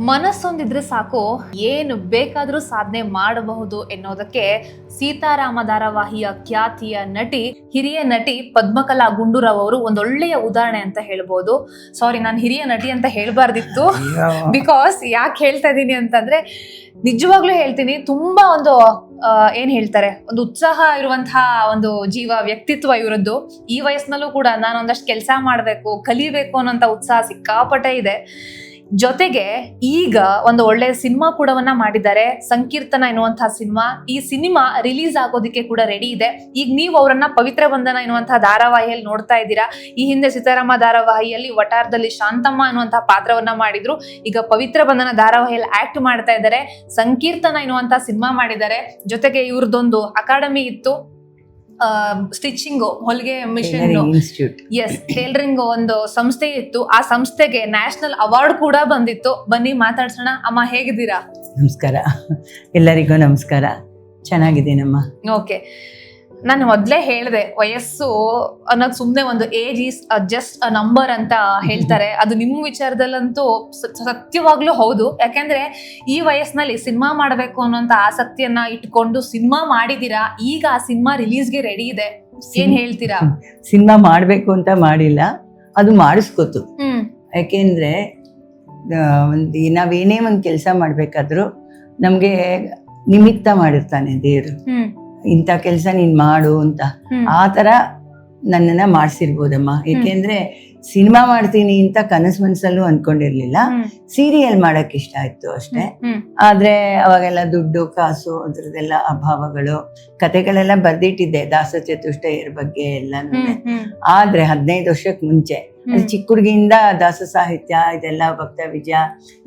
ಮನಸ್ಸೊಂದಿದ್ರೆ ಸಾಕು ಏನು ಬೇಕಾದರೂ ಸಾಧನೆ ಮಾಡಬಹುದು ಎನ್ನುವುದಕ್ಕೆ ಸೀತಾರಾಮ ಧಾರಾವಾಹಿಯ ಖ್ಯಾತಿಯ ನಟಿ, ಹಿರಿಯ ನಟಿ ಪದ್ಮಕಲಾ ಗುಂಡೂರಾವ್ ಅವರು ಒಂದೊಳ್ಳೆಯ ಉದಾಹರಣೆ ಅಂತ ಹೇಳ್ಬೋದು. ಸಾರಿ, ನಾನು ಹಿರಿಯ ನಟಿ ಅಂತ ಹೇಳ್ಬಾರ್ದಿತ್ತು. ಬಿಕಾಸ್ ಯಾಕೆ ಹೇಳ್ತಾ ಇದ್ದೀನಿ ಅಂತಂದ್ರೆ, ನಿಜವಾಗ್ಲೂ ಹೇಳ್ತೀನಿ, ತುಂಬಾ ಒಂದು ಏನ್ ಹೇಳ್ತಾರೆ, ಒಂದು ಉತ್ಸಾಹ ಇರುವಂತಹ ಒಂದು ವ್ಯಕ್ತಿತ್ವ ಇವರದ್ದು. ಈ ವಯಸ್ಸಿನಲ್ಲೂ ಕೂಡ ನಾನು ಒಂದಷ್ಟು ಕೆಲಸ ಮಾಡ್ಬೇಕು, ಕಲಿಬೇಕು ಅನ್ನೋಂಥ ಉತ್ಸಾಹ ಸಿಕ್ಕಾಪಟ್ಟೆ ಇದೆ. ಜೊತೆಗೆ ಈಗ ಒಂದು ಒಳ್ಳೆ ಸಿನಿಮಾ ಕೂಡವನ್ನ ಮಾಡಿದ್ದಾರೆ, ಸಂಕೀರ್ತನ ಎನ್ನುವಂತಹ ಸಿನಿಮಾ. ಈ ಸಿನಿಮಾ ರಿಲೀಸ್ ಆಗೋದಕ್ಕೆ ಕೂಡ ರೆಡಿ ಇದೆ. ಈಗ ನೀವು ಅವರನ್ನ ಪವಿತ್ರ ಬಂಧನ ಎನ್ನುವಂತಹ ಧಾರಾವಾಹಿಯಲ್ಲಿ ನೋಡ್ತಾ ಇದ್ದೀರಾ. ಈ ಹಿಂದೆ ಸೀತಾರಾಮ ಧಾರಾವಾಹಿಯಲ್ಲಿ ವಟಾರದಲ್ಲಿ ಶಾಂತಮ್ಮ ಎನ್ನುವಂತಹ ಪಾತ್ರವನ್ನ ಮಾಡಿದ್ರು. ಈಗ ಪವಿತ್ರ ಬಂಧನ ಧಾರಾವಾಹಿಯಲ್ಲಿ ಆಕ್ಟ್ ಮಾಡ್ತಾ ಇದ್ದಾರೆ. ಸಂಕೀರ್ತನ ಎನ್ನುವಂತಹ ಸಿನಿಮಾ ಮಾಡಿದ್ದಾರೆ. ಜೊತೆಗೆ ಇವ್ರದೊಂದು ಅಕಾಡೆಮಿ ಇತ್ತು, ಸ್ಟಿಚಿಂಗ್, ಹೊಲಿಗೆ ಮಿಷನ್, ಎಸ್, ಟೈಲರಿಂಗ್ ಒಂದು ಸಂಸ್ಥೆ ಇತ್ತು. ಆ ಸಂಸ್ಥೆಗೆ ನ್ಯಾಷನಲ್ ಅವಾರ್ಡ್ ಕೂಡ ಬಂದಿತ್ತು. ಬನ್ನಿ ಮಾತಾಡ್ಸೋಣ. ಅಮ್ಮ, ಹೇಗಿದ್ದೀರಾ? ನಮಸ್ಕಾರ, ಎಲ್ಲರಿಗೂ ನಮಸ್ಕಾರ. ಚೆನ್ನಾಗಿದ್ದೀನಮ್ಮ. ಓಕೆ, ನಾನು ಮೊದ್ಲೇ ಹೇಳಿದೆ, ವಯಸ್ಸು ಅನ್ನೋದು ಸುಮ್ನೆ ಒಂದು age is just a number ಅಂತ ಹೇಳ್ತಾರೆ. ಅದು ನಿಮ್ಮ ವಿಚಾರದಲ್ಲಂತೂ ಸತ್ಯವಾಗ್ಲೂ ಹೌದು. ಯಾಕೆಂದ್ರೆ ಈ ವಯಸ್ಸಿನಲ್ಲಿ ಸಿನಿಮಾ ಮಾಡಬೇಕು ಅನ್ನೋಂತ ಆಸಕ್ತಿಯನ್ನ ಇಟ್ಕೊಂಡು ಸಿನಿಮಾ ಮಾಡಿದೀರಾ. ಈಗ ಆ ಸಿನಿಮಾ ರಿಲೀಸ್ಗೆ ರೆಡಿ ಇದೆ. ಏನ್ ಹೇಳ್ತೀರಾ? ಸಿನಿಮಾ ಮಾಡ್ಬೇಕು ಅಂತ ಮಾಡಿಲ್ಲ, ಅದು ಮಾಡಿಸ್ಕೊತು. ಯಾಕೆಂದ್ರೆ ನಾವೇನೇ ಒಂದು ಕೆಲಸ ಮಾಡ್ಬೇಕಾದ್ರೂ ನಮ್ಗೆ ನಿಮಿತ್ತ ಮಾಡಿರ್ತಾನೆ ದೇವ್ರು. ಇಂಥ ಕೆಲಸ ನೀನ್ ಮಾಡು ಅಂತ ಆ ತರ ನನ್ನನ್ನ ಮಾಡ್ಸಿರ್ಬೋದಮ್ಮ. ಯಾಕೆಂದ್ರೆ ಸಿನಿಮಾ ಮಾಡ್ತೀನಿ ಅಂತ ಕನಸು ಮನ್ಸಲ್ಲೂ ಅನ್ಕೊಂಡಿರ್ಲಿಲ್ಲ. ಸೀರಿಯಲ್ ಮಾಡಕ್ ಇಷ್ಟ ಆಯ್ತು ಅಷ್ಟೇ. ಆದ್ರೆ ಅವಾಗೆಲ್ಲ ದುಡ್ಡು ಕಾಸು ಅದ್ರದ್ದೆಲ್ಲ ಅಭಾವಗಳು, ಕತೆಗಳೆಲ್ಲ ಬರ್ದಿಟ್ಟಿದ್ದೆ ದಾಸ ಚತುಷ್ಟಯರ ಬಗ್ಗೆ ಎಲ್ಲಾನು. ಆದ್ರೆ 15 ವರ್ಷಕ್ಕೆ ಮುಂಚೆ ಚಿಕ್ಕ ಹುಡುಗಿಯಿಂದ ದಾಸ ಸಾಹಿತ್ಯ ಇದೆಲ್ಲ, ಭಕ್ತ ವಿಜಯ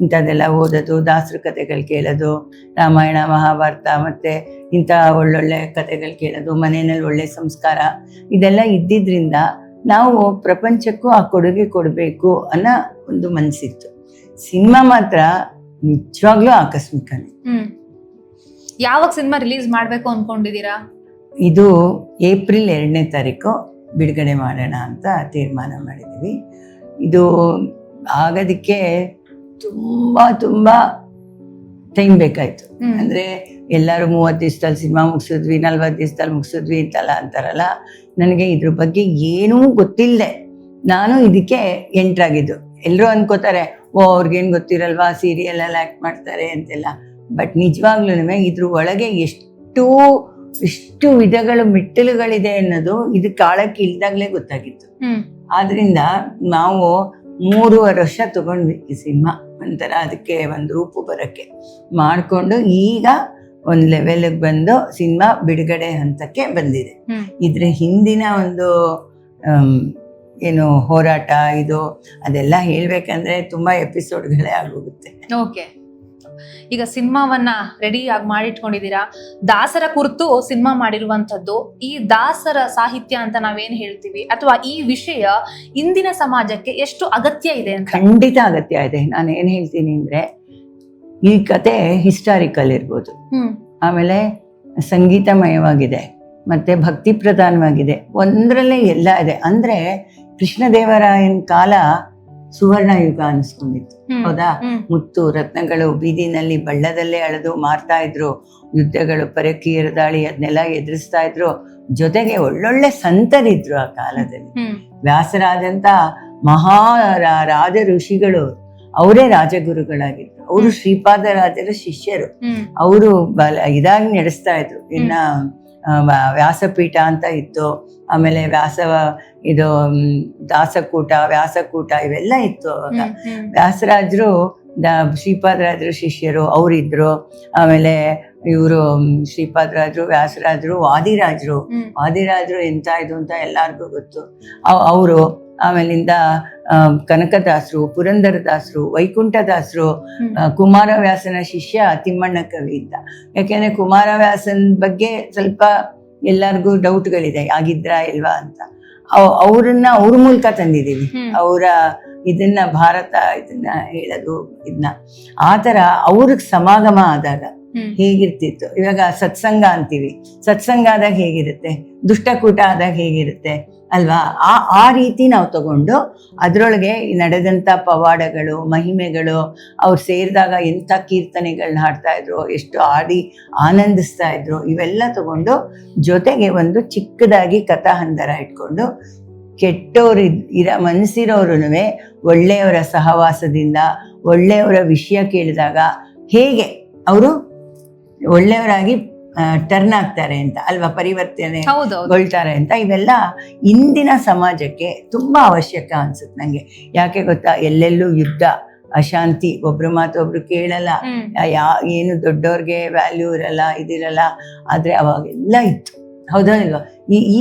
ಇಂಥದ್ದೆಲ್ಲ ಓದೋದು, ದಾಸರ ಕತೆಗಳು ಕೇಳೋದು, ರಾಮಾಯಣ ಮಹಾಭಾರತ ಮತ್ತೆ ಇಂಥ ಒಳ್ಳೊಳ್ಳೆ ಕತೆಗಳು ಕೇಳೋದು, ಮನೆಯಲ್ಲಿ ಒಳ್ಳೆ ಸಂಸ್ಕಾರ ಇದೆಲ್ಲ ಇದ್ದಿದ್ರಿಂದ ನಾವು ಪ್ರಪಂಚಕ್ಕೂ ಆ ಕೊಡುಗೆ ಕೊಡಬೇಕು ಅನ್ನೋ ಒಂದು ಮನಸ್ಸಿತ್ತು. ಸಿನಿಮಾ ಮಾತ್ರ ನಿಜವಾಗ್ಲೂ ಆಕಸ್ಮಿಕನೇ. ಯಾವಾಗ ಸಿನಿಮಾ ರಿಲೀಸ್ ಮಾಡ್ಬೇಕು ಅನ್ಕೊಂಡಿದೀರಾ? ಇದು ಏಪ್ರಿಲ್ 2ನೇ ತಾರೀಕು ಬಿಡುಗಡೆ ಮಾಡೋಣ ಅಂತ ತೀರ್ಮಾನ ಮಾಡಿದ್ದೀವಿ. ಇದು ಆಗೋದಕ್ಕೆ ತುಂಬಾ ತುಂಬಾ ಟೈಮ್ ಬೇಕಾಯ್ತು. ಅಂದ್ರೆ ಎಲ್ಲರೂ 30 ದಿವಸದಲ್ಲಿ ಸಿನಿಮಾ ಮುಗಿಸಿದ್ವಿ, 40 ದಿವಸದಲ್ಲಿ ಮುಗಿಸಿದ್ವಿ ಅಂತಲ್ಲ ಅಂತಾರಲ್ಲ. ನನಗೆ ಇದ್ರ ಬಗ್ಗೆ ಏನೂ ಗೊತ್ತಿಲ್ಲದೆ ನಾನು ಇದಕ್ಕೆ ಎಂಟ್ರಾಗಿದ್ದು. ಎಲ್ಲರೂ ಅನ್ಕೋತಾರೆ, ಅವ್ರಿಗೇನು ಗೊತ್ತಿರಲ್ವಾ, ಸೀರಿಯಲ್ ಎಲ್ಲ ಆ್ಯಕ್ಟ್ ಮಾಡ್ತಾರೆ ಅಂತೆಲ್ಲ. ಬಟ್ ನಿಜವಾಗ್ಲೂ ಇದ್ರ ಒಳಗೆ ಎಷ್ಟು ವಿಧಗಳು, ಮೆಟ್ಟಿಲುಗಳಿದೆ ಅನ್ನೋದು ಇದು ಕಾಳಕ್ಕೆ ಇಲ್ದಾಗ್ಲೇ ಗೊತ್ತಾಗಿತ್ತು. ಆದ್ರಿಂದ ನಾವು 3.5 ವರ್ಷ ತಗೊಂಡ್ವಿ ಈ ಸಿನಿಮಾ ಒಂಥರ ಅದಕ್ಕೆ ಒಂದು ರೂಪು ಬರಕ್ಕೆ ಮಾಡ್ಕೊಂಡು ಈಗ ಒಂದು ಲೆವೆಲ್ಗೆ ಬಂದು ಸಿನಿಮಾ ಬಿಡುಗಡೆ ಹಂತಕ್ಕೆ ಬಂದಿದೆ. ಇದ್ರ ಹಿಂದಿನ ಒಂದು ಏನು ಹೋರಾಟ ಇದು ಅದೆಲ್ಲ ಹೇಳ್ಬೇಕಂದ್ರೆ ತುಂಬಾ ಎಪಿಸೋಡ್ಗಳೇ ಆಗೋಗುತ್ತೆ. ಓಕೆ, ಈಗ ಸಿನಿಮಾವನ್ನ ರೆಡಿ ಆಗಿ ಮಾಡಿಟ್ಕೊಂಡಿದ್ದೀರಾ. ದಾಸರ ಕುರಿತು ಸಿನಿಮಾ ಮಾಡಿರುವಂತದ್ದು. ಈ ದಾಸರ ಸಾಹಿತ್ಯ ಅಂತ ನಾವೇನ್ ಹೇಳ್ತೀವಿ, ಅಥವಾ ಈ ವಿಷಯ ಇಂದಿನ ಸಮಾಜಕ್ಕೆ ಎಷ್ಟು ಅಗತ್ಯ ಇದೆ ಅಂತ? ಖಂಡಿತ ಅಗತ್ಯ ಇದೆ. ನಾನು ಏನ್ ಹೇಳ್ತೀನಿ ಅಂದ್ರೆ, ಈ ಕತೆ ಹಿಸ್ಟಾರಿಕಲ್ ಇರ್ಬೋದು, ಆಮೇಲೆ ಸಂಗೀತಮಯವಾಗಿದೆ, ಮತ್ತೆ ಭಕ್ತಿ ಪ್ರಧಾನವಾಗಿದೆ, ಒಂದ್ರಲ್ಲೇ ಎಲ್ಲ ಇದೆ. ಅಂದ್ರೆ ಕೃಷ್ಣದೇವರಾಯನ ಕಾಲ ಸುವರ್ಣ ಯುಗ ಅನಿಸ್ಕೊಂಡಿತ್ತು. ಹೌದಾ? ಮುತ್ತು ರತ್ನಗಳು ಬೀದಿನಲ್ಲಿ ಬಳ್ಳದಲ್ಲೇ ಅಳೆದು ಮಾರ್ತಾ ಇದ್ರು, ಯುದ್ಧಗಳು, ಪರಕೀಯರ ದಾಳಿ ಅದನ್ನೆಲ್ಲ ಎದುರಿಸ್ತಾ ಇದ್ರು. ಜೊತೆಗೆ ಒಳ್ಳೊಳ್ಳೆ ಸಂತರಿದ್ರು ಆ ಕಾಲದಲ್ಲಿ. ವ್ಯಾಸರಾದಂತ ಮಹಾ ರಾಜ ಋಷಿಗಳು ಅವರೇ ರಾಜಗುರುಗಳಾಗಿದ್ರು. ಅವರು ಶ್ರೀಪಾದರಾಜರ ಶಿಷ್ಯರು. ಅವರು ಇದಾಗಿ ನಡೆಸ್ತಾ ಇದ್ರು. ಇನ್ನ ವ್ಯಾಸಪೀಠ ಅಂತ ಇತ್ತು, ಆಮೇಲೆ ಇದು ದಾಸಕೂಟ, ವ್ಯಾಸಕೂಟ ಇವೆಲ್ಲ ಇತ್ತು ಅವಾಗ. ವ್ಯಾಸರಾಜರು ಶ್ರೀಪಾದರಾಜರು ಶಿಷ್ಯರು ಅವರಿದ್ರು. ಆಮೇಲೆ ಇವರು ಶ್ರೀಪಾದರಾಜರು, ವ್ಯಾಸರಾಜರು, ವಾದಿರಾಜರು ಎಂತ ಇದು ಅಂತ ಎಲ್ಲಾರ್ಗೂ ಗೊತ್ತು ಅವರು. ಆಮೇಲಿಂದ ಕನಕದಾಸರು, ಪುರಂದರದಾಸರು, ವೈಕುಂಠದಾಸರು, ಕುಮಾರವ್ಯಾಸನ ಶಿಷ್ಯ ತಿಮ್ಮಣ್ಣ ಕವಿ ಅಂತ. ಯಾಕೆಂದ್ರೆ ಕುಮಾರವ್ಯಾಸನ ಬಗ್ಗೆ ಸ್ವಲ್ಪ ಎಲ್ಲರಿಗೂ ಡೌಟ್ಗಳಿದೆ, ಆಗಿದ್ರಾ ಇಲ್ವಾ ಅಂತ. ಅವ್ರ ಮೂಲಕ ತಂದಿದ್ದೀವಿ. ಅವರ ಭಾರತ ಇದನ್ನ ಹೇಳೋದು ಇದನ್ನ ಆ ಥರ ಅವ್ರಿಗೆ ಸಮಾಗಮ ಆದಾಗ ಹೇಗಿರ್ತಿತ್ತು. ಇವಾಗ ಸತ್ಸಂಗ ಅಂತೀವಿ, ಸತ್ಸಂಗ ಆದಾಗ ಹೇಗಿರುತ್ತೆ, ದುಷ್ಟಕೂಟ ಆದಾಗ ಹೇಗಿರುತ್ತೆ ಅಲ್ವಾ? ಆ ರೀತಿ ನಾವು ತಗೊಂಡು ಅದರೊಳಗೆ ನಡೆದಂಥ ಪವಾಡಗಳು, ಮಹಿಮೆಗಳು, ಅವ್ರು ಸೇರಿದಾಗ ಎಂಥ ಕೀರ್ತನೆಗಳನ್ನ ಹಾಡ್ತಾ ಇದ್ರು, ಎಷ್ಟು ಆಡಿ ಆನಂದಿಸ್ತಾ ಇದ್ರು, ಇವೆಲ್ಲ ತಗೊಂಡು ಜೊತೆಗೆ ಒಂದು ಚಿಕ್ಕದಾಗಿ ಕಥಾಹಂದರ ಇಟ್ಕೊಂಡು ಕೆಟ್ಟವ್ರು ಮನಸ್ಸಿರೋರು ಒಳ್ಳೆಯವರ ಸಹವಾಸದಿಂದ ಒಳ್ಳೆಯವರ ವಿಷಯ ಕೇಳಿದಾಗ ಹೇಗೆ ಅವರು ಒಳ್ಳೆಯವರಾಗಿ ಟರ್ನ್ ಆಗ್ತಾರೆ ಅಂತ ಅಲ್ವಾ, ಪರಿವರ್ತನೆಗೊಳ್ತಾರೆ ಅಂತ, ಇವೆಲ್ಲ ಇಂದಿನ ಸಮಾಜಕ್ಕೆ ತುಂಬಾ ಅವಶ್ಯಕ ಅನ್ಸುತ್ತೆ ನಂಗೆ. ಯಾಕೆ ಗೊತ್ತಾ, ಎಲ್ಲೆಲ್ಲೂ ಯುದ್ಧ, ಅಶಾಂತಿ, ಒಬ್ರು ಮಾತು ಒಬ್ರು ಕೇಳಲ್ಲ, ಏನು ದೊಡ್ಡವ್ರಿಗೆ ವ್ಯಾಲ್ಯೂ ಇರಲ್ಲ, ಇದಿರಲ್ಲ. ಆದ್ರೆ ಅವಾಗೆಲ್ಲ ಇತ್ತು, ಹೌದಾ ಇಲ್ವಾ?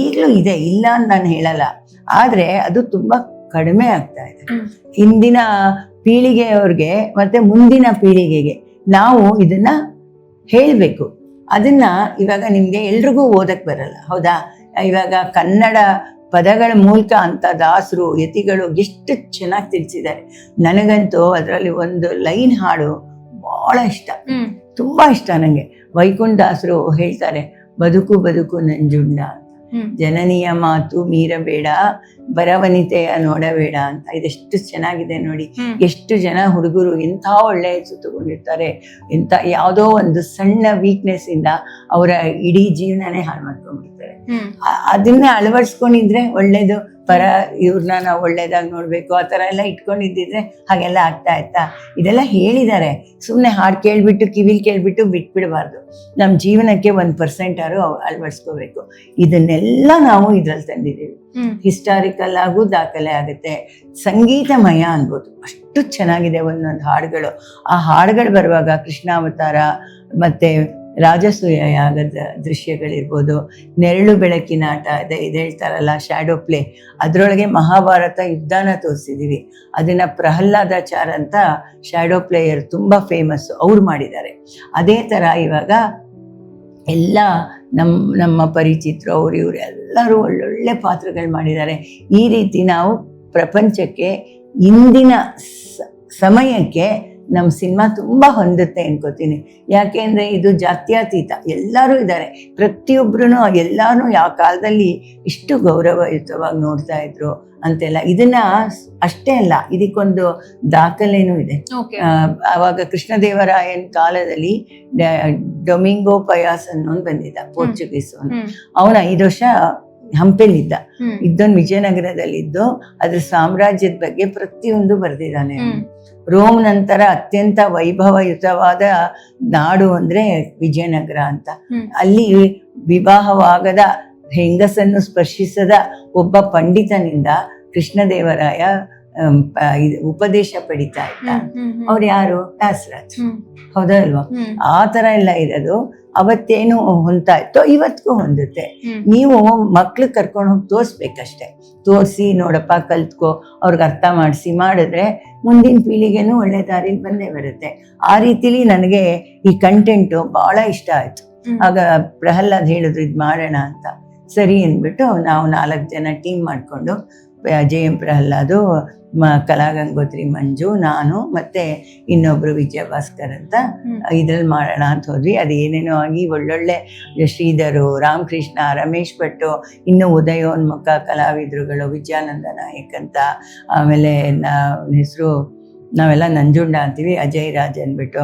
ಈಗಲೂ ಇದೆ, ಇಲ್ಲ ಅಂತ ನಾನು ಹೇಳಲ್ಲ, ಆದ್ರೆ ಅದು ತುಂಬಾ ಕಡಿಮೆ ಆಗ್ತಾ ಇದೆ. ಇಂದಿನ ಪೀಳಿಗೆಯವ್ರಿಗೆ ಮತ್ತೆ ಮುಂದಿನ ಪೀಳಿಗೆಗೆ ನಾವು ಇದನ್ನ ಹೇಳ್ಬೇಕು. ಅದನ್ನ ಇವಾಗ ನಿಮ್ಗೆ ಎಲ್ರಿಗೂ ಓದಕ್ ಬರಲ್ಲ, ಹೌದಾ? ಇವಾಗ ಕನ್ನಡ ಪದಗಳ ಮೂಲಕ ಅಂತ ದಾಸರು, ಯತಿಗಳು ಎಷ್ಟು ಚೆನ್ನಾಗಿ ತಿಳಿಸಿದ್ದಾರೆ. ನನಗಂತೂ ಅದರಲ್ಲಿ ಒಂದು ಲೈನ್ ಹಾಡು ಬಹಳ ಇಷ್ಟ, ತುಂಬಾ ಇಷ್ಟ ನಂಗೆ. ವೈಕುಂಠ ದಾಸರು ಹೇಳ್ತಾರೆ, ಬದುಕು ಬದುಕು ನಂಜುಂಡ, ಜನನಿಯ ಮಾತು ಮೀರಬೇಡ, ಬರವನಿತೆಯ ನೋಡಬೇಡ ಅಂತ. ಇದೆಷ್ಟು ಚೆನ್ನಾಗಿದೆ ನೋಡಿ. ಎಷ್ಟು ಜನ ಹುಡುಗರು ಎಂಥ ಒಳ್ಳೆ ಹೆಸರು ತಗೊಂಡಿರ್ತಾರೆ, ಎಂಥ ಯಾವುದೋ ಒಂದು ಸಣ್ಣ ವೀಕ್ನೆಸ್ ಇಂದ ಅವರ ಇಡೀ ಜೀವನನೇ ಹಾಳು ಮಾಡ್ಕೊಂಡ್ಬಿಡ್ತಾರೆ. ಅದನ್ನ ಅಳವಡಿಸ್ಕೊಂಡಿದ್ರೆ ಒಳ್ಳೇದು, ಇವ್ರನ್ನ ನಾವು ಒಳ್ಳೇದಾಗಿ ನೋಡ್ಬೇಕು, ಆ ತರ ಎಲ್ಲ ಇಟ್ಕೊಂಡಿದ್ದಿದ್ರೆ ಹಾಗೆಲ್ಲ ಆಗ್ತಾ ಇತ್ತಾ? ಇದೆಲ್ಲ ಹೇಳಿದ್ದಾರೆ. ಸುಮ್ಮನೆ ಹಾಡು ಕೇಳ್ಬಿಟ್ಟು ಕಿವಿಲ್ ಕೇಳ್ಬಿಟ್ಟು ಬಿಟ್ಬಿಡಬಾರ್ದು. ನಮ್ಮ ಜೀವನಕ್ಕೆ 1% ಅಳವಡಿಸ್ಕೋಬೇಕು. ಇದನ್ನೆಲ್ಲ ನಾವು ಇದ್ರಲ್ಲಿ ತಂದಿದ್ದೀವಿ. ಹಿಸ್ಟಾರಿಕಲ್ ಆಗೂ ದಾಖಲೆ ಆಗುತ್ತೆ, ಸಂಗೀತಮಯ ಅನ್ಬೋದು, ಅಷ್ಟು ಚೆನ್ನಾಗಿದೆ ಒಂದೊಂದು ಹಾಡುಗಳು. ಆ ಹಾಡುಗಳು ಬರುವಾಗ ಕೃಷ್ಣಾವತಾರ ಮತ್ತೆ ರಾಜಸೂಯ ಯಾಗದ ದೃಶ್ಯಗಳಿರ್ಬೋದು, ನೆರಳು ಬೆಳಕಿನ ಆಟ ಇದು ಹೇಳ್ತಾರಲ್ಲ, ಶ್ಯಾಡೋ ಪ್ಲೇ, ಅದರೊಳಗೆ ಮಹಾಭಾರತ ಯುದ್ಧನ ತೋರಿಸಿದೀವಿ. ಅದನ್ನ ಪ್ರಹ್ಲಾದಾಚಾರ ಅಂತ ಶ್ಯಾಡೋ ಪ್ಲೇಯರ್ ತುಂಬಾ ಫೇಮಸ್, ಅವ್ರು ಮಾಡಿದ್ದಾರೆ. ಅದೇ ತರ ಇವಾಗ ಎಲ್ಲ ನಮ್ಮ ಪರಿಚಿತರು ಅವ್ರು ಇವ್ರು ಎಲ್ಲರೂ ಒಳ್ಳೊಳ್ಳೆ ಪಾತ್ರಗಳು ಮಾಡಿದ್ದಾರೆ. ಈ ರೀತಿ ನಾವು ಪ್ರಪಂಚಕ್ಕೆ ಇಂದಿನ ಸಮಯಕ್ಕೆ ನಮ್ಮ ಸಿನಿಮಾ ತುಂಬಾ ಹೊಂದುತ್ತೆ ಅನ್ಕೋತೀನಿ. ಯಾಕೆಂದ್ರೆ ಇದು ಜಾತ್ಯತೀತ, ಎಲ್ಲರೂ ಇದ್ದಾರೆ, ಪ್ರತಿಯೊಬ್ರು ಎಲ್ಲಾರು ಯಾವ ಕಾಲದಲ್ಲಿ ಇಷ್ಟು ಗೌರವಯುತವಾಗಿ ನೋಡ್ತಾ ಇದ್ರು ಅಂತೆಲ್ಲ. ಇದನ್ನ ಅಷ್ಟೇ ಅಲ್ಲ, ಇದಕ್ಕೊಂದು ದಾಖಲೆನೂ ಇದೆ. ಅವಾಗ ಕೃಷ್ಣದೇವರಾಯನ್ ಕಾಲದಲ್ಲಿ ಡೊಮಿಂಗೋ ಪಯಾಸ್ ಅನ್ನೋನು ಬಂದಿದ್ದ, ಪೋರ್ಚುಗೀಸ್ ಅವನ 5 ವರ್ಷ ಹಂಪೆಲಿದ್ದ. ಇದ್ದೊಂದು ವಿಜಯನಗರದಲ್ಲಿದ್ದು ಅದ್ರ ಸಾಮ್ರಾಜ್ಯದ ಬಗ್ಗೆ ಪ್ರತಿಯೊಂದು ಬರೆದಿದ್ದಾನೆ. ರೋಮ್ ನಂತರ ಅತ್ಯಂತ ವೈಭವಯುತವಾದ ನಾಡು ಅಂದ್ರೆ ವಿಜಯನಗರ ಅಂತ. ಅಲ್ಲಿ ವಿವಾಹವಾಗದ ಹೆಂಗಸನ್ನು ಸ್ಪರ್ಶಿಸದ ಒಬ್ಬ ಪಂಡಿತನಿಂದ ಕೃಷ್ಣದೇವರಾಯ ಉಪದೇಶ ಪಡಿತಾ ಇದ್ದ. ಅವ್ರು ಯಾರು? ದಾಸರಾಜ್, ಹೌದಾ ಅಲ್ವಾ? ಆ ತರ ಎಲ್ಲ ಇರೋದು ಅವತ್ತೇನು ಹೊಂದ್ತಾ ಇತ್ತೋ ಇವತ್ತಿಗೂ ಹೊಂದುತ್ತೆ. ನೀವು ಮಕ್ಳು ಕರ್ಕೊಂಡು ಹೋಗಿ ತೋರ್ಸ್ಬೇಕಷ್ಟೆ. ತೋರಿಸಿ ನೋಡಪ್ಪ ಕಲ್ತ್ಕೋ, ಅವ್ರಿಗೆ ಅರ್ಥ ಮಾಡಿಸಿ ಮಾಡಿದ್ರೆ ಮುಂದಿನ ಪೀಳಿಗೆನೂ ಒಳ್ಳೆ ದಾರಿಲಿ ಬಂದೇ ಬರುತ್ತೆ. ಆ ರೀತಿಲಿ ನನಗೆ ಈ ಕಂಟೆಂಟು ಬಹಳ ಇಷ್ಟ ಆಯ್ತು. ಆಗ ಪ್ರಹ್ಲಾದ್ ಹೇಳಿದ್ರು ಇದ್ ಮಾಡೋಣ ಅಂತ. ಸರಿ ಅಂದ್ಬಿಟ್ಟು ನಾವು 4 ಜನ ಟೀಮ್ ಮಾಡ್ಕೊಂಡು, JM ಪ್ರಹ್ಲಾದು, ಕಲಾಗಂಗೋತ್ರಿ ಮಂಜು, ನಾನು ಮತ್ತೆ ಇನ್ನೊಬ್ರು ವಿಜಯ ಭಾಸ್ಕರ್ ಅಂತ ಇದ್ರಲ್ಲಿ ಮಾಡೋಣ ಅಂತ ಹೋದ್ವಿ. ಅದು ಏನೇನೋ ಆಗಿ ಒಳ್ಳೊಳ್ಳೆ ಶ್ರೀಧರು, ರಾಮಕೃಷ್ಣ, ರಮೇಶ್ ಭಟ್ಟು, ಇನ್ನು ಉದಯೋನ್ಮುಖ ಕಲಾವಿದರುಗಳು, ವಿಜಯಾನಂದ ನಾಯಕ್ ಅಂತ, ಆಮೇಲೆ ಹೆಸರು ನಾವೆಲ್ಲ ನಂಜುಂಡ ಅಂತೀವಿ, ಅಜಯ್ ರಾಜ್ ಅಂದ್ಬಿಟ್ಟು,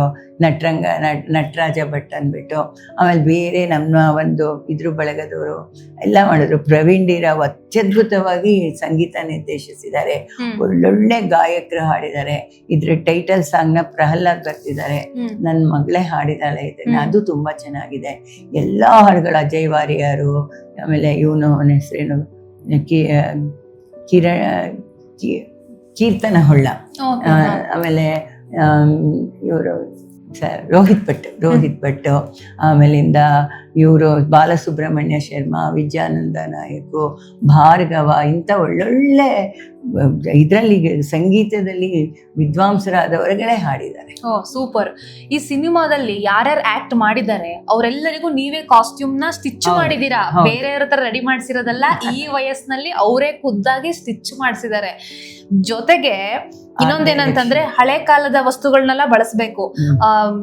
ನಟರಾಜ ಭಟ್ ಅಂದ್ಬಿಟ್ಟು, ಆಮೇಲೆ ಬೇರೆ ನಮ್ಮ ಒಂದು ಇದ್ರ ಬಳಗದವರು ಎಲ್ಲ ಮಾಡಿದ್ರು. ಪ್ರವೀಣ್ ಡಿರಾವ್ ಅತ್ಯದ್ಭುತವಾಗಿ ಸಂಗೀತ ನಿರ್ದೇಶಿಸಿದ್ದಾರೆ, ಒಳ್ಳೊಳ್ಳೆ ಗಾಯಕರು ಹಾಡಿದ್ದಾರೆ. ಇದ್ರ ಟೈಟಲ್ ಸಾಂಗ್ನ ಪ್ರಹ್ಲಾದ್ ಬರ್ತಿದ್ದಾರೆ, ನನ್ನ ಮಗಳೇ ಹಾಡಿದಾಳೆ ಇದನ್ನ, ಅದು ತುಂಬಾ ಚೆನ್ನಾಗಿದೆ. ಎಲ್ಲಾ ಹಾಡುಗಳು, ಅಜಯ್ ವಾರಿಯರು, ಆಮೇಲೆ ಇವನು ಅವನ ಹೆಸರೇನು ಕೀರ್ತನ ಹೊಳ್ಳ, ಆಮೇಲೆ ಇವರು ರೋಹಿತ್ ಭಟ್, ಆಮೇಲಿಂದ ಇವರು ಬಾಲಸುಬ್ರಹ್ಮಣ್ಯ ಶರ್ಮಾ, ವಿಜಯಾನಂದ ನಾಯಕು, ಭಾರ್ಗವ, ಇಂಥ ಒಳ್ಳೊಳ್ಳೆ ಇದರಲ್ಲಿ ಸಂಗೀತದಲ್ಲಿ ವಿದ್ವಾಂಸರಾದವರೆಗಳೇ ಹಾಡಿದ್ದಾರೆ. ಸೂಪರ್. ಈ ಸಿನಿಮಾದಲ್ಲಿ ಯಾರ್ಯಾರು ಆಕ್ಟ್ ಮಾಡಿದ್ದಾರೆ ಅವರೆಲ್ಲರಿಗೂ ನೀವೇ ಕಾಸ್ಟ್ಯೂಮ್ ನ ಸ್ಟಿಚ್ ಮಾಡಿದೀರಾ? ಬೇರೆಯವ್ರ ತರ ರೆಡಿ ಮಾಡಿಸಿರೋದಲ್ಲ, ಈ ವಯಸ್ಸಿನಲ್ಲಿ ಅವರೇ ಖುದ್ದಾಗಿ ಸ್ಟಿಚ್ ಮಾಡಿಸಿದ್ದಾರೆ. ಜೊತೆಗೆ ಇನ್ನೊಂದೇನಂತಂದ್ರೆ ಹಳೆ ಕಾಲದ ವಸ್ತುಗಳನ್ನೆಲ್ಲ ಬಳಸಬೇಕು.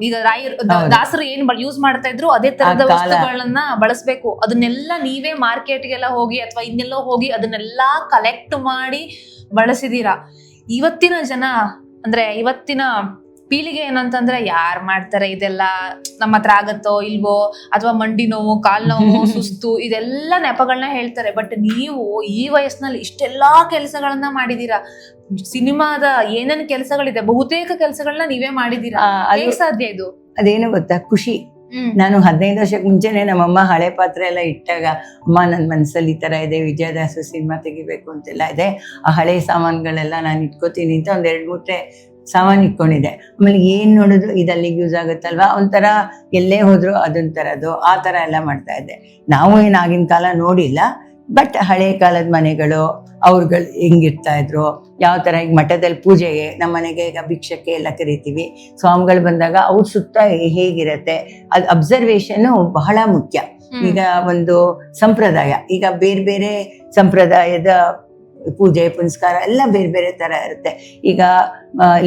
ಈಗ ದಾಸರು ಏನ್ ಯೂಸ್ ಮಾಡ್ತಾ ಇದ್ರು ಅದೇ ತರದ ವಸ್ತುಗಳನ್ನ ಬಳಸಬೇಕು. ಅದನ್ನೆಲ್ಲ ನೀವೇ ಮಾರ್ಕೆಟ್ಗೆಲ್ಲ ಹೋಗಿ ಅಥವಾ ಇನ್ನೆಲ್ಲೋ ಹೋಗಿ ಅದನ್ನೆಲ್ಲಾ ಕಲೆಕ್ಟ್ ಮಾಡಿ ಬಳಸಿದೀರಾ. ಇವತ್ತಿನ ಜನ ಅಂದ್ರೆ ಇವತ್ತಿನ ಪೀಳಿಗೆ ಏನಂತಂದ್ರೆ ಯಾರ್ ಮಾಡ್ತಾರೆ ಇದೆಲ್ಲ, ನಮ್ಮ ಹತ್ರ ಆಗತ್ತೋ ಇಲ್ವೋ, ಅಥವಾ ಮಂಡಿ ನೋವು, ಕಾಲ್ ನೋವು, ಸುಸ್ತು, ಇದೆಲ್ಲ ನೆಪಗಳನ್ನ ಹೇಳ್ತಾರೆ. ಬಟ್ ನೀವು ಈ ವಯಸ್ಸಿನಲ್ಲಿ ಇಷ್ಟೆಲ್ಲಾ ಕೆಲಸಗಳನ್ನ ಮಾಡಿದೀರಾ. ಸಿನಿಮಾದ ಏನೇನ್ ಕೆಲಸಗಳಿದೆ ಬಹುತೇಕ ಕೆಲಸಗಳನ್ನ ನೀವೇ ಮಾಡಿದೀರಾ. ಹೇಗ್ ಸಾಧ್ಯ ಇದು? ಅದೇನು ಗೊತ್ತಾ, ಖುಷಿ. ನಾನು 15 ವರ್ಷಕ್ಕೆ ಮುಂಚೆನೆ ನಮ್ಮಮ್ಮ ಹಳೆ ಪಾತ್ರೆ ಎಲ್ಲ ಇಟ್ಟಾಗ, ಅಮ್ಮ ನನ್ನ ಮನಸ್ಸಲ್ಲಿ ಈ ತರ ಇದೆ, ವಿಜಯದಾಸು ಸಿನಿಮಾ ತೆಗಿಬೇಕು ಅಂತೆಲ್ಲ ಇದೆ, ಆ ಹಳೆ ಸಾಮಾನುಗಳೆಲ್ಲ ನಾನು ಇಟ್ಕೋತೀನಿ ಅಂತ ಒಂದ್ 2-3 ಸಾಮಾನು ಇಟ್ಕೊಂಡಿದ್ದೆ. ಆಮೇಲೆ ಏನ್ ನೋಡಿದ್ರು ಇದಲ್ಲಿಗೆ ಯೂಸ್ ಆಗುತ್ತಲ್ವಾ, ಒಂಥರ ಎಲ್ಲೇ ಹೋದ್ರು ಅದೊಂದ್ ತರದ್ದು ಆ ತರ ಎಲ್ಲ ಮಾಡ್ತಾ ಇದ್ದೆ. ನಾವು ಏನಾಗಿನ ಕಾಲ ನೋಡಿಲ್ಲ, ಬಟ್ ಹಳೆ ಕಾಲದ ಮನೆಗಳು ಅವ್ರುಗಳು ಹೆಂಗಿರ್ತಾ ಇದ್ರು, ಯಾವ ತರ ಈಗ ಮಠದಲ್ಲಿ ಪೂಜೆಗೆ ನಮ್ಮ ಮನೆಗೆ ಈಗ ಭಿಕ್ಷಕ್ಕೆ ಎಲ್ಲ ಕರಿತೀವಿ, ಸ್ವಾಮಿಗಳು ಬಂದಾಗ ಅವ್ರ ಸುತ್ತ ಹೇಗಿರತ್ತೆ ಅದು ಅಬ್ಸರ್ವೇಷನ್ ಬಹಳ ಮುಖ್ಯ. ಈಗ ಒಂದು ಸಂಪ್ರದಾಯ, ಈಗ ಬೇರೆ ಬೇರೆ ಸಂಪ್ರದಾಯದ ಪೂಜೆ ಪುನಸ್ಕಾರ ಎಲ್ಲ ಬೇರೆ ಬೇರೆ ತರ ಇರುತ್ತೆ. ಈಗ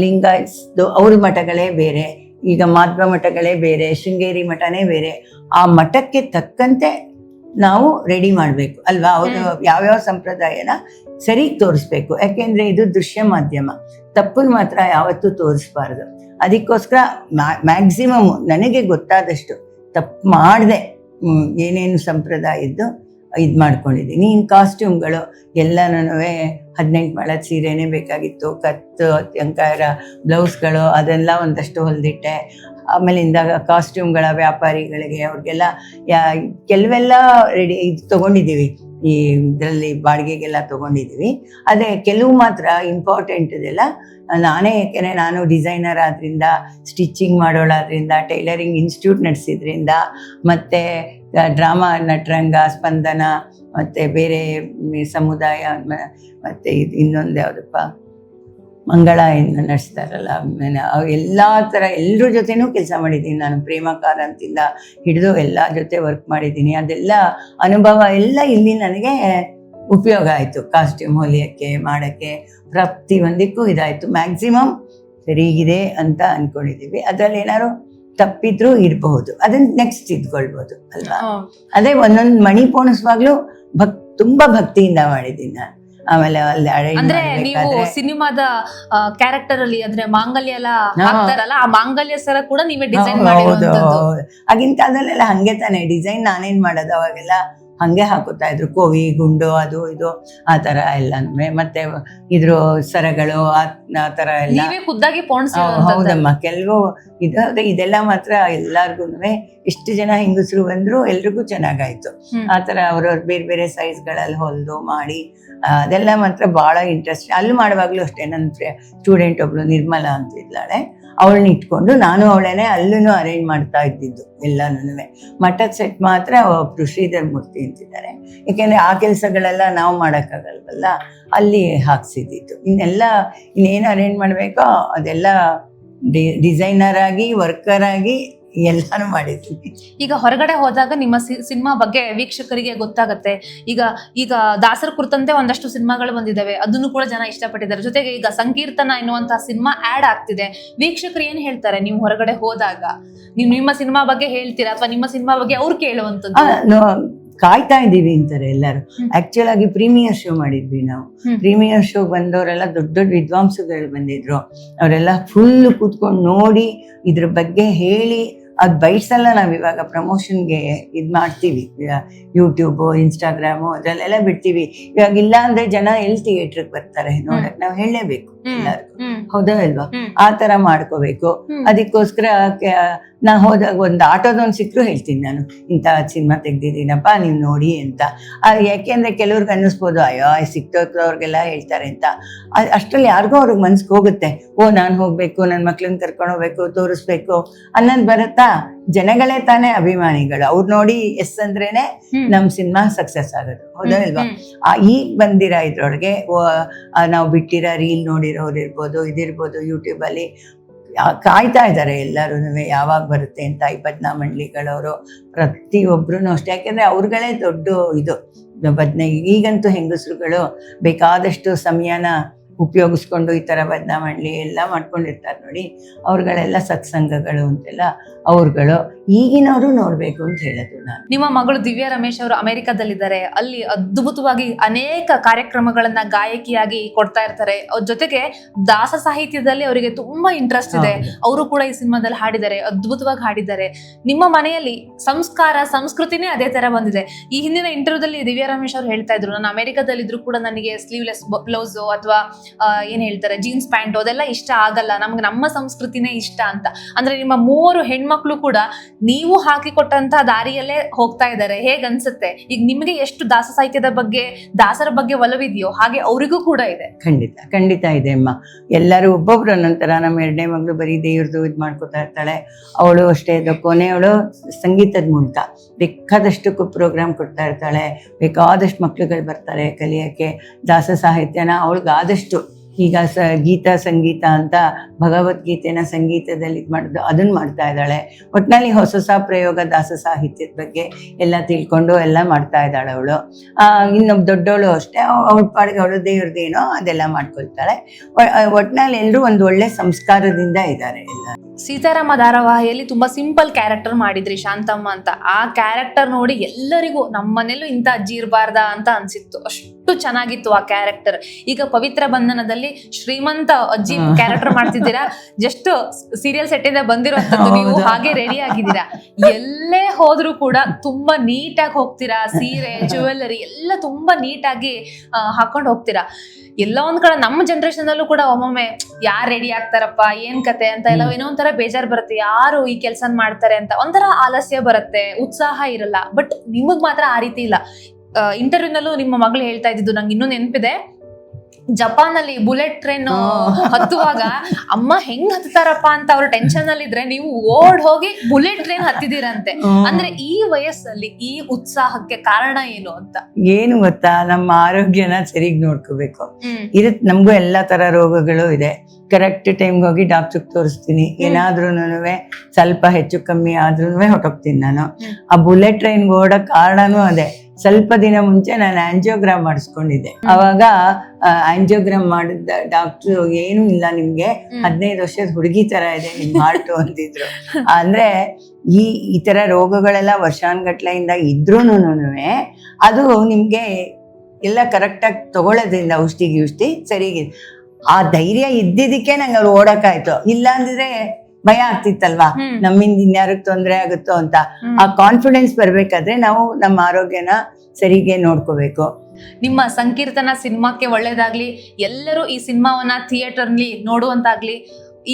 ಲಿಂಗಾಯತ್ದು ಅವ್ರ ಮಠಗಳೇ ಬೇರೆ, ಈಗ ಮಾಧ್ವ ಮಠಗಳೇ ಬೇರೆ, ಶೃಂಗೇರಿ ಮಠನೇ ಬೇರೆ. ಆ ಮಠಕ್ಕೆ ತಕ್ಕಂತೆ ನಾವು ರೆಡಿ ಮಾಡ್ಬೇಕು ಅಲ್ವಾ, ಅವ್ರು ಯಾವ್ಯಾವ ಸಂಪ್ರದಾಯನ ಸರಿ ತೋರಿಸ್ಬೇಕು. ಯಾಕೆಂದ್ರೆ ಇದು ದೃಶ್ಯ ಮಾಧ್ಯಮ, ತಪ್ಪನ್ ಮಾತ್ರ ಯಾವತ್ತೂ ತೋರಿಸ್ಬಾರ್ದು. ಅದಕ್ಕೋಸ್ಕರ ಮ್ಯಾಕ್ಸಿಮಮ್ ನನಗೆ ಗೊತ್ತಾದಷ್ಟು ತಪ್ಪು ಮಾಡದೆ ಏನೇನು ಸಂಪ್ರದಾಯದ್ದು ಇದು ಮಾಡ್ಕೊಂಡಿದ್ದೀನಿ. ಇನ್ನು ಕಾಸ್ಟ್ಯೂಮ್ಗಳು ಎಲ್ಲನೂ 18 ಮೊಳದ ಸೀರೆನೇ ಬೇಕಾಗಿತ್ತು, ಕತ್ತು ಅಂಕಾರ ಬ್ಲೌಸ್ಗಳು ಅದೆಲ್ಲ ಒಂದಷ್ಟು ಹೊಲಿದಿಟ್ಟೆ. ಆಮೇಲೆ ಇಂದಾಗ ಕಾಸ್ಟ್ಯೂಮ್ಗಳ ವ್ಯಾಪಾರಿಗಳಿಗೆ ಅವ್ರಿಗೆಲ್ಲ ಕೆಲವೆಲ್ಲ ರೆಡಿ ಇದು ತೊಗೊಂಡಿದ್ದೀವಿ, ಈ ಇದರಲ್ಲಿ ಬಾಡಿಗೆಗೆಲ್ಲ ತೊಗೊಂಡಿದ್ದೀವಿ. ಅದೇ ಕೆಲವು ಮಾತ್ರ ಇಂಪಾರ್ಟೆಂಟ್ ಇದೆಲ್ಲ ನಾನೇ, ಯಾಕೆಂದರೆ ನಾನು ಡಿಸೈನರ್ ಆದ್ರಿಂದ, ಸ್ಟಿಚಿಂಗ್ ಮಾಡೋಳಾದ್ರಿಂದ, ಟೈಲರಿಂಗ್ ಇನ್ಸ್ಟಿಟ್ಯೂಟ್ ನಡೆಸಿದ್ರಿಂದ, ಮತ್ತು ಡ್ರಾಮಾ ನಟರಂಗ, ಸ್ಪಂದನ, ಮತ್ತು ಬೇರೆ ಸಮುದಾಯ, ಮತ್ತು ಇನ್ನೊಂದು ಯಾವುದಪ್ಪ ಮಂಗಳ ಏನು ನಡೆಸ್ತಾರಲ್ಲ, ಎಲ್ಲ ಥರ ಎಲ್ಲರ ಜೊತೆನೂ ಕೆಲಸ ಮಾಡಿದ್ದೀನಿ ನಾನು. ಪ್ರೇಮಕಾರ ಅಂತಿಂದ ಹಿಡಿದು ಎಲ್ಲ ಜೊತೆ ವರ್ಕ್ ಮಾಡಿದ್ದೀನಿ. ಅದೆಲ್ಲ ಅನುಭವ ಎಲ್ಲ ಇಲ್ಲಿ ನನಗೆ ಉಪಯೋಗ ಆಯಿತು. ಕಾಸ್ಟ್ಯೂಮ್ ಹೊಲಿಯೋಕ್ಕೆ ಮಾಡೋಕ್ಕೆ ಪ್ರತಿಯೊಂದಕ್ಕೂ ಇದಾಯಿತು. ಮ್ಯಾಕ್ಸಿಮಮ್ ಸರಿಗಿದೆ ಅಂತ ಅಂದ್ಕೊಂಡಿದ್ದೀವಿ. ಅದರಲ್ಲಿ ಏನಾದ್ರು ತಪ್ಪಿದ್ರೂ ಇರಬಹುದು, ಅದನ್ನ ನೆಕ್ಸ್ಟ್ ಇದ್ಕೊಳ್ಬೋದು ಅಲ್ವಾ. ಅದೇ ಒಂದೊಂದು ಮಣಿ ಪೋಣಿಸುವಾಗ್ಲೂ ತುಂಬಾ ಭಕ್ತಿಯಿಂದ ಮಾಡಿದ್ದೀನಿ ನಾನು. ಆಮೇಲೆ ಅಲ್ಲಿ ಅಂದ್ರೆ ನೀವು ಸಿನಿಮಾದ ಕ್ಯಾರೆಕ್ಟರ್ ಅಲ್ಲಿ ಅಂದ್ರೆ ಮಾಂಗಲ್ಯ ಎಲ್ಲ ಹಾಕ್ತಾರಲ್ಲ, ಆ ಮಾಂಗಲ್ಯ ಸರ ಕೂಡ ನೀವೇ ಡಿಸೈನ್ ಮಾಡಿರೋದು. ಆಗಿನ ಕಾಲದಲ್ಲೆಲ್ಲ ಹಂಗೆ ತಾನೆ ಡಿಸೈನ್ ನಾನೇನ್ ಮಾಡೋದು, ಅವಾಗೆಲ್ಲ ಹಂಗೆ ಹಾಕುತ್ತಾ ಇದ್ರು, ಕೋವಿ ಗುಂಡು ಅದು ಇದು ಆ ತರ ಎಲ್ಲಾನು. ಮತ್ತೆ ಇದ್ರ ಸರಗಳು ಆ ತರ ಎಲ್ಲ ಖುದ್ದಾಗಿ ಹೌದಮ್ಮ. ಕೆಲವು ಇದೆಲ್ಲ ಮಾತ್ರ ಎಲ್ಲಾರ್ಗು ಎಷ್ಟು ಜನ ಹೆಂಗಸರು ಬಂದ್ರು ಎಲ್ರಿಗೂ ಚೆನ್ನಾಗಾಯ್ತು. ಆ ತರ ಅವ್ರವ್ರ ಬೇರೆ ಬೇರೆ ಸೈಜ್ಗಳಲ್ಲಿ ಹೊಲ್ದು ಮಾಡಿ ಅದೆಲ್ಲ ಮಾತ್ರ ಬಹಳ ಇಂಟ್ರೆಸ್ಟ್. ಅಲ್ಲಿ ಮಾಡುವಾಗ್ಲೂ ಅಷ್ಟೇ, ನನ್ನ ಸ್ಟೂಡೆಂಟ್ ಒಬ್ಳು ನಿರ್ಮಲಾ ಅಂತ ಇದ್ದಾಳೆ, ಅವಳನ್ನ ಇಟ್ಕೊಂಡು ನಾನು ಅವಳೇನೆ ಅಲ್ಲೂ ಅರೇಂಜ್ ಮಾಡ್ತಾ ಇದ್ದಿದ್ದು ಎಲ್ಲಾನು. ಮಠದ ಸೆಟ್ ಮಾತ್ರ ಒಬ್ರು ಶ್ರೀಧರ್ ಮೂರ್ತಿ ಅಂತಿದ್ದಾರೆ, ಯಾಕೆಂದ್ರೆ ಆ ಕೆಲಸಗಳೆಲ್ಲ ನಾವು ಮಾಡೋಕ್ಕಾಗಲ್ವಲ್ಲ, ಅಲ್ಲಿ ಹಾಕ್ಸಿದ್ದು. ಇನ್ನೇನು ಅರೇಂಜ್ ಮಾಡಬೇಕೋ ಅದೆಲ್ಲ ಡಿಸೈನರ್ ಆಗಿ, ವರ್ಕರ್ ಆಗಿ ಎಲ್ಲಾನು ಮಾಡಿದ್ವಿ. ಈಗ ಹೊರಗಡೆ ಹೋದಾಗ ನಿಮ್ಮ ಸಿನಿಮಾ ಬಗ್ಗೆ ವೀಕ್ಷಕರಿಗೆ ಗೊತ್ತಾಗತ್ತೆ. ಈಗ ದಾಸರ ಕುರಿತಂತೆ ಒಂದಷ್ಟು ಸಿನಿಮಾಗಳು ಬಂದಿದ್ದಾವೆ, ಅದನ್ನು ಕೂಡ ಜನ ಇಷ್ಟಪಟ್ಟಿದ್ದಾರೆ. ಜೊತೆಗೆ ಈಗ ಸಂಕೀರ್ತನ ಎನ್ನುವಂತಹ ಸಿನಿಮಾ ಆಡ್ ಆಗ್ತಿದೆ. ವೀಕ್ಷಕರು ಏನ್ ಹೇಳ್ತಾರೆ ನೀವು ಹೊರಗಡೆ ಹೋದಾಗ? ನೀವು ನಿಮ್ಮ ಸಿನಿಮಾ ಬಗ್ಗೆ ಹೇಳ್ತೀರಾ ಅಥವಾ ನಿಮ್ಮ ಸಿನಿಮಾ ಬಗ್ಗೆ ಅವ್ರು ಕೇಳುವಂತದ್ದು? ಕಾಯ್ತಾ ಇದ್ದೀವಿ ಅಂತಾರೆ ಎಲ್ಲರೂ. ಆಕ್ಚುಲ್ ಆಗಿ ಪ್ರೀಮಿಯರ್ ಶೋ ಮಾಡಿದ್ವಿ ನಾವು. ಪ್ರೀಮಿಯರ್ ಶೋ ಬಂದವರೆಲ್ಲ ದೊಡ್ಡ ದೊಡ್ಡ ವಿದ್ವಾಂಸಗಳು ಬಂದಿದ್ರು. ಅವರೆಲ್ಲ ಫುಲ್ ಕೂತ್ಕೊಂಡು ನೋಡಿ ಇದ್ರ ಬಗ್ಗೆ ಹೇಳಿ, ಅದು ಬೈಟ್ಸ್ ಎಲ್ಲ ನಾವು ಇವಾಗ ಪ್ರಮೋಷನ್ಗೆ ಇದು ಮಾಡ್ತೀವಿ, ಯೂಟ್ಯೂಬು, ಇನ್ಸ್ಟಾಗ್ರಾಮು ಅದರಲ್ಲೆಲ್ಲ ಬಿಡ್ತೀವಿ. ಇವಾಗ ಇಲ್ಲ ಅಂದ್ರೆ ಜನ ಎಲ್ಲಿ ಥಿಯೇಟ್ರಿಗೆ ಬರ್ತಾರೆ ನೋಡಕ್, ನಾವು ಹೇಳಲೇಬೇಕು ಎಲ್ಲರಿಗೂ, ಹೌದಾ ಅಲ್ವಾ? ಆ ತರ ಮಾಡ್ಕೋಬೇಕು. ಅದಕ್ಕೋಸ್ಕರ ನಾ ಹೋದಾಗ ಒಂದು ಆಟೋದೊಂದು ಸಿಕ್ಕರು ಹೇಳ್ತೀನಿ ನಾನು, ಇಂಥ ಸಿನಿಮಾ ತೆಗ್ದಿದ್ದೀನಪ್ಪ ನೀವು ನೋಡಿ ಅಂತ. ಯಾಕೆಂದ್ರೆ ಕೆಲವ್ರಿಗೆ ಅನ್ನಿಸ್ಬೋದು, ಅಯ್ಯೋ ಸಿಕ್ತೋರ್ಗೆಲ್ಲ ಹೇಳ್ತಾರೆ ಅಂತ. ಅಷ್ಟರಲ್ಲಿ ಯಾರಿಗೂ ಅವ್ರಿಗೆ ಮನ್ಸಿಗೆ ಹೋಗುತ್ತೆ, ಓ ನಾನು ಹೋಗ್ಬೇಕು, ನನ್ನ ಮಕ್ಳನ್ನ ಕರ್ಕೊಂಡು ಹೋಗ್ಬೇಕು, ತೋರಿಸ್ಬೇಕು ಅನ್ನೋದು ಬರುತ್ತಾ. ಜನಗಳೇ ತಾನೇ ಅಭಿಮಾನಿಗಳು, ಅವ್ರು ನೋಡಿ ಎಸ್ ಅಂದ್ರೇನೆ ನಮ್ ಸಿನಿಮಾ ಸಕ್ಸಸ್ ಆಗೋದು, ಹೌದಾ ಇಲ್ವಾ? ಈಗ ಬಂದಿರೋ ಇದ್ರೊಳಗೆ ನಾವು ಬಿಟ್ಟಿರೋ ರೀಲ್ ನೋಡಿರೋರು ಇರ್ಬೋದು, ಇದಿರ್ಬೋದು, ಯೂಟ್ಯೂಬ್ ಅಲ್ಲಿ ಕಾಯ್ತಾ ಇದ್ದಾರೆ ಎಲ್ಲರೂ ಯಾವಾಗ ಬರುತ್ತೆ ಅಂತ. ಈ ಬದ್ನಾ ಮಂಡ್ಲಿಗಳವರು ಪ್ರತಿಯೊಬ್ರು ಅಷ್ಟೇ, ಯಾಕೆಂದ್ರೆ ಅವ್ರುಗಳೇ ದೊಡ್ಡ ಇದು ಈಗಂತೂ ಹೆಂಗಸರುಗಳು ಬೇಕಾದಷ್ಟು ಸಮಯನ ಉಪಯೋಗಿಸ್ಕೊಂಡು ಈ ಥರ ಬದಲಾವಣೆ ಎಲ್ಲ ಮಾಡ್ಕೊಂಡಿರ್ತಾರೆ ನೋಡಿ, ಅವ್ರುಗಳೆಲ್ಲ ಸತ್ಸಂಗಗಳು ಅಂತೆಲ್ಲ ಅವ್ರುಗಳು ಈಗಿನವರು ನೋಡಬೇಕು ಅಂತ ಹೇಳೋದು ನಾನು. ನಿಮ್ಮ ಮಗಳು ದಿವ್ಯಾ ರಮೇಶ್ ಅವರು ಅಮೆರಿಕದಲ್ಲಿದ್ದಾರೆ. ಅಲ್ಲಿ ಅದ್ಭುತವಾಗಿ ಅನೇಕ ಕಾರ್ಯಕ್ರಮಗಳನ್ನ ಗಾಯಕಿಯಾಗಿ ಕೊಡ್ತಾ ಇರ್ತಾರೆ. ಅವ್ರ ಜೊತೆಗೆ ದಾಸ ಸಾಹಿತ್ಯದಲ್ಲಿ ಅವರಿಗೆ ತುಂಬಾ ಇಂಟ್ರೆಸ್ಟ್ ಇದೆ. ಅವರು ಕೂಡ ಈ ಸಿನಿಮಾದಲ್ಲಿ ಹಾಡಿದ್ದಾರೆ, ಅದ್ಭುತವಾಗಿ ಹಾಡಿದ್ದಾರೆ. ನಿಮ್ಮ ಮನೆಯಲ್ಲಿ ಸಂಸ್ಕಾರ ಸಂಸ್ಕೃತಿನೇ ಅದೇ ತರ ಬಂದಿದೆ. ಈ ಹಿಂದಿನ ಇಂಟರ್ವ್ಯೂದಲ್ಲಿ ದಿವ್ಯಾ ರಮೇಶ್ ಅವರು ಹೇಳ್ತಾ ಇದ್ರು, ನಾನು ಅಮೆರಿಕದಲ್ಲಿದ್ರು ಕೂಡ ನನಗೆ ಸ್ಲೀವ್ಲೆಸ್ ಬ್ಲೌಸ್ ಅಥವಾ ಏನ್ ಹೇಳ್ತಾರೆ ಜೀನ್ಸ್ ಪ್ಯಾಂಟ್ ಅದೆಲ್ಲ ಇಷ್ಟ ಆಗಲ್ಲ, ನಮ್ಗೆ ನಮ್ಮ ಸಂಸ್ಕೃತಿನೇ ಇಷ್ಟ ಅಂತ. ಅಂದ್ರೆ ನಿಮ್ಮ 3 ಹೆಣ್ಮಕ್ಳು ಕೂಡ ನೀವು ಹಾಕಿಕೊಟ್ಟಂತ ದಾರಿಯಲ್ಲೇ ಹೋಗ್ತಾ ಇದ್ದಾರೆ. ಹೇಗ್ ಅನ್ಸುತ್ತೆ? ಈಗ ನಿಮಗೆ ಎಷ್ಟು ದಾಸ ಸಾಹಿತ್ಯದ ಬಗ್ಗೆ, ದಾಸರ ಬಗ್ಗೆ ಒಲವಿದೆಯೋ ಹಾಗೆ ಅವರಿಗೂ ಕೂಡ ಇದೆ. ಖಂಡಿತ ಇದೆ ಅಮ್ಮ. ಎಲ್ಲರೂ ಒಬ್ಬೊಬ್ರು ನಂತರ ನಮ್ಮ 2ನೇ ಮಗಳು ಬರೀ ದೇವ್ರದ್ದು ಇದು ಮಾಡ್ಕೊತಾ ಇರ್ತಾಳೆ. ಅವಳು ಅಷ್ಟೇ, ಕೊನೆಯವಳು ಸಂಗೀತದ ಮೂಲಕ ಬೇಕಾದಷ್ಟು ಪ್ರೋಗ್ರಾಮ್ ಕೊಡ್ತಾ ಇರ್ತಾಳೆ. ಬೇಕಾದಷ್ಟು ಮಕ್ಳುಗಳು ಬರ್ತಾರೆ ಕಲಿಯೋಕ್ಕೆ ದಾಸ ಸಾಹಿತ್ಯನ. ಅವಳಿಗಾದಷ್ಟು ಈಗ ಗೀತಾ ಸಂಗೀತ ಅಂತ ಭಗವದ್ಗೀತೆನ ಸಂಗೀತದಲ್ಲಿ ಇದು ಮಾಡೋದು ಅದನ್ನು ಮಾಡ್ತಾ ಇದ್ದಾಳೆ. ಒಟ್ಟಿನಲ್ಲಿ ಹೊಸ ಪ್ರಯೋಗ ದಾಸ ಸಾಹಿತ್ಯದ ಬಗ್ಗೆ ಎಲ್ಲ ತಿಳ್ಕೊಂಡು ಎಲ್ಲ ಮಾಡ್ತಾ ಇದ್ದಾಳೆ ಅವಳು. ಇನ್ನೊಬ್ಬ ದೊಡ್ಡವಳು ಅಷ್ಟೇ, ಅವಳ ಪಾಡಿಗೆ ಅವಳು ದೇವ್ರದ್ದೇನೋ ಅದೆಲ್ಲ ಮಾಡ್ಕೊಳ್ತಾಳೆ. ಒಟ್ಟಿನಲ್ಲಿ ಎಲ್ಲರೂ ಒಂದು ಒಳ್ಳೆ ಸಂಸ್ಕಾರದಿಂದ ಇದ್ದಾರೆ ಎಲ್ಲ. ಸೀತಾರಾಮ ಧಾರಾವಾಹಿಯಲ್ಲಿ ತುಂಬಾ ಸಿಂಪಲ್ ಕ್ಯಾರೆಕ್ಟರ್ ಮಾಡಿದ್ರಿ, ಶಾಂತಮ್ಮ ಅಂತ. ಆ ಕ್ಯಾರೆಕ್ಟರ್ ನೋಡಿ ಎಲ್ಲರಿಗೂ ನಮ್ಮನೇಲೂ ಇಂಥ ಅಜ್ಜಿ ಇರಬಾರ್ದ ಅಂತ ಅನ್ಸಿತ್ತು. ಅಷ್ಟು ಚೆನ್ನಾಗಿತ್ತು ಆ ಕ್ಯಾರೆಕ್ಟರ್. ಈಗ ಪವಿತ್ರ ಬಂಧನದಲ್ಲಿ ಶ್ರೀಮಂತ ಅಜ್ಜಿ ಕ್ಯಾರೆಕ್ಟರ್ ಮಾಡ್ತಿದ್ದೀರಾ. ಜಸ್ಟ್ ಸೀರಿಯಲ್ ಸೆಟ್ ಇಂದ ಬಂದಿರೋಂಥದ್ದು ನೀವು, ಹಾಗೆ ರೆಡಿ ಆಗಿದ್ದೀರಾ. ಎಲ್ಲೇ ಹೋದ್ರು ಕೂಡ ತುಂಬಾ ನೀಟಾಗಿ ಹೋಗ್ತೀರಾ. ಸೀರೆ, ಜ್ಯುವೆಲ್ಲರಿ ಎಲ್ಲ ತುಂಬಾ ನೀಟಾಗಿ ಹಾಕೊಂಡು ಹೋಗ್ತೀರಾ. ಎಲ್ಲೋ ಒಂದ್ ಕಡೆ ನಮ್ಮ ಜನರೇಷನ್ ಅಲ್ಲೂ ಕೂಡ ಒಮ್ಮೊಮ್ಮೆ ಯಾರು ರೆಡಿ ಆಗ್ತಾರಪ್ಪ, ಏನ್ ಕತೆ ಅಂತ ಎಲ್ಲ ಏನೋ ಒಂಥರ ಬೇಜಾರ್ ಬರುತ್ತೆ. ಯಾರು ಈ ಕೆಲ್ಸ ಮಾಡ್ತಾರೆ ಅಂತ ಒಂಥರ ಆಲಸ್ಯ ಬರುತ್ತೆ, ಉತ್ಸಾಹ ಇರಲ್ಲ. ಬಟ್ ನಿಮಗ್ ಮಾತ್ರ ಆ ರೀತಿ ಇಲ್ಲ. ಇಂಟರ್ವ್ಯೂನಲ್ಲೂ ನಿಮ್ಮ ಮಗಳು ಹೇಳ್ತಾ ಇದ್ದಿದ್ದು ನಂಗೆ ಇನ್ನೂ ನೆನಪಿದೆ. ಜಪಾನ್ ಅಲ್ಲಿ ಬುಲೆಟ್ ಟ್ರೈನ್ ಹತ್ತುವಾಗ ಅಮ್ಮ ಹೆಂಗ್ ಹತ್ತಾರಪ್ಪ ಅಂತ ಅವ್ರು ಟೆನ್ಷನ್ ಅಲ್ಲಿ ಇದ್ರೆ ನೀವು ಓಡ್ ಹೋಗಿ ಬುಲೆಟ್ ಟ್ರೈನ್ ಹತ್ತಿದಿರಂತೆ. ಅಂದ್ರೆ ಈ ವಯಸ್ಸಲ್ಲಿ ಈ ಉತ್ಸಾಹಕ್ಕೆ ಕಾರಣ ಏನು ಅಂತ? ಏನು ಗೊತ್ತಾ, ನಮ್ಮ ಆರೋಗ್ಯನ ಸರಿಗ್ ನೋಡ್ಕೋಬೇಕು. ಇರತ್ ನಮಗೂ ಎಲ್ಲಾ ತರ ರೋಗಗಳು ಇದೆ. ಕರೆಕ್ಟ್ ಟೈಮ್ಗೆ ಹೋಗಿ ಡಾಕ್ಟರ್ಗೆ ತೋರಿಸ್ತೀನಿ. ಏನಾದ್ರೂ ಸ್ವಲ್ಪ ಹೆಚ್ಚು ಕಮ್ಮಿ ಆದ್ರೂ ಹೊಟ್ಟೋಗ್ತೀನಿ ನಾನು. ಆ ಬುಲೆಟ್ ಟ್ರೈನ್ಗೆ ಓಡಕ್ ಕಾರಣನೂ ಅದೇ. ಸ್ವಲ್ಪ ದಿನ ಮುಂಚೆ ನಾನು ಆಂಜಿಯೋಗ್ರಾಮ್ ಮಾಡಿಸ್ಕೊಂಡಿದ್ದೆ. ಅವಾಗ ಆಂಜಿಯೋಗ್ರಾಮ್ ಮಾಡಿದ ಡಾಕ್ಟ್ರು ಏನೂ ಇಲ್ಲ, ನಿಮ್ಗೆ 15 ವರ್ಷದ ಹುಡುಗಿ ತರ ಇದೆ ನಿಮ್ ಹಾರ್ಟು ಅಂತಿದ್ರು. ಅಂದ್ರೆ ಈ ತರ ರೋಗಗಳೆಲ್ಲ ವರ್ಷಾನ್ಗಟ್ಲೆಯಿಂದ ಇದ್ರೂನುನುವೆ ಅದು ನಿಮ್ಗೆ ಎಲ್ಲ ಕರೆಕ್ಟಾಗಿ ತಗೊಳ್ಳೋದ್ರಿಂದ ಔಷಧಿ ಸರಿಗೆ ಆ ಧೈರ್ಯ ಇದ್ದಿದ್ದಕ್ಕೆ ನಂಗೆ ಅವ್ರು ಓಡಕ್ಕಾಯ್ತು. ಇಲ್ಲ ಅಂದಿದ್ರೆ ಭಯ ಆಗ್ತಿತ್ತಲ್ವಾ, ನಮ್ಮಿಂದ ಇನ್ಯಾರಿಗೆ ತೊಂದರೆ ಆಗುತ್ತೋ ಅಂತ. ಆ ಕಾನ್ಫಿಡೆನ್ಸ್ ಬರ್ಬೇಕಾದ್ರೆ ನಾವು ನಮ್ಮ ಆರೋಗ್ಯನ ಸರಿಗೆ ನೋಡ್ಕೋಬೇಕು. ನಿಮ್ಮ ಸಂಕೀರ್ತನ ಸಿನಿಮಾಕ್ಕೆ ಒಳ್ಳೇದಾಗ್ಲಿ. ಎಲ್ಲರೂ ಈ ಸಿನಿಮಾವನ್ನ ಥಿಯೇಟರ್ನಲ್ಲಿ ನೋಡುವಂತಾಗ್ಲಿ.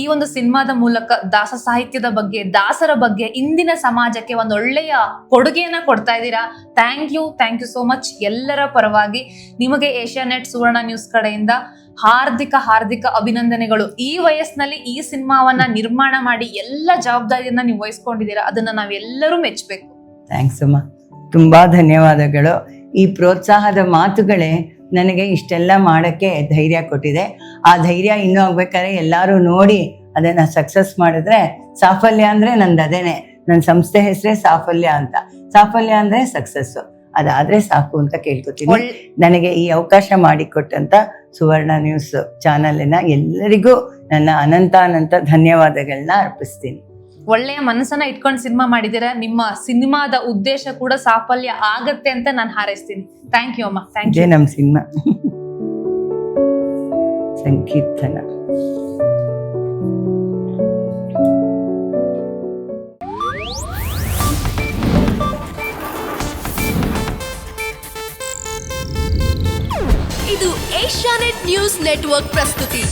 ಈ ಒಂದು ಸಿನಿಮಾದ ಮೂಲಕ ದಾಸ ಸಾಹಿತ್ಯದ ಬಗ್ಗೆ, ದಾಸರ ಬಗ್ಗೆ ಇಂದಿನ ಸಮಾಜಕ್ಕೆ ಒಂದು ಒಳ್ಳೆಯ ಕೊಡುಗೆಯನ್ನ ಕೊಡ್ತಾ ಇದ್ದೀರಾ. Thank you so much. ಎಲ್ಲರ ಪರವಾಗಿ ನಿಮಗೆ ಏಷ್ಯಾನೆಟ್ ಸುವರ್ಣ ನ್ಯೂಸ್ ಕಡೆಯಿಂದ ಹಾರ್ದಿಕ ಅಭಿನಂದನೆಗಳು. ಈ ವಯಸ್ಸಿನಲ್ಲಿ ಈ ಸಿನಿಮಾವನ್ನ ನಿರ್ಮಾಣ ಮಾಡಿ ಎಲ್ಲ ಜವಾಬ್ದಾರಿಯನ್ನ ನೀವು ವಹಿಸ್ಕೊಂಡಿದ್ದೀರಾ, ಅದನ್ನ ನಾವೆಲ್ಲರೂ ಮೆಚ್ಚಬೇಕು. ಥ್ಯಾಂಕ್ಸ್ ಅಮ್ಮ, ತುಂಬಾ ಧನ್ಯವಾದಗಳು. ಈ ಪ್ರೋತ್ಸಾಹದ ಮಾತುಗಳೇ ನನಗೆ ಇಷ್ಟೆಲ್ಲ ಮಾಡೋಕ್ಕೆ ಧೈರ್ಯ ಕೊಟ್ಟಿದೆ. ಆ ಧೈರ್ಯ ಇನ್ನೂ ಆಗ್ಬೇಕಾದ್ರೆ ಎಲ್ಲರೂ ನೋಡಿ ಅದನ್ನ ಸಕ್ಸಸ್ ಮಾಡಿದ್ರೆ, ಸಾಫಲ್ಯ ಅಂದ್ರೆ ನಂದು ಅದೇನೆ, ನನ್ನ ಸಂಸ್ಥೆ ಹೆಸರೇ ಸಾಫಲ್ಯ ಅಂತ. ಸಾಫಲ್ಯ ಅಂದ್ರೆ ಸಕ್ಸಸ್ಸು, ಅದಾದ್ರೆ ಸಾಕು ಅಂತ ಕೇಳ್ಕೊತೀನಿ. ನನಗೆ ಈ ಅವಕಾಶ ಮಾಡಿಕೊಟ್ಟಂತ ಸುವರ್ಣ ನ್ಯೂಸ್ ಚಾನಲಿನ ಎಲ್ಲರಿಗೂ ನನ್ನ ಅನಂತ ಧನ್ಯವಾದಗಳನ್ನ ಅರ್ಪಿಸ್ತೀನಿ. ಒಳ್ಳೆಯ ಮನಸ್ಸನ್ನ ಇಟ್ಕೊಂಡು ಸಿನಿಮಾ ಮಾಡಿದ್ದೀರಾ. ನಿಮ್ಮ ಸಿನಿಮಾದ ಉದ್ದೇಶ ಕೂಡ ಸಾಫಲ್ಯ ಆಗತ್ತೆ ಅಂತ ನಾನು ಹಾರೈಸ್ತೀನಿ. ಥ್ಯಾಂಕ್ ಯು ಅಮ್ಮ. Thank you. ನಮ್ಮ ಸಿನಿಮಾ ಸಂಕೀರ್ತನ. ಇದು ಏಷ್ಯಾನೆಟ್ ನ್ಯೂಸ್ ನೆಟ್ವರ್ಕ್ ಪ್ರಸ್ತುತಿ.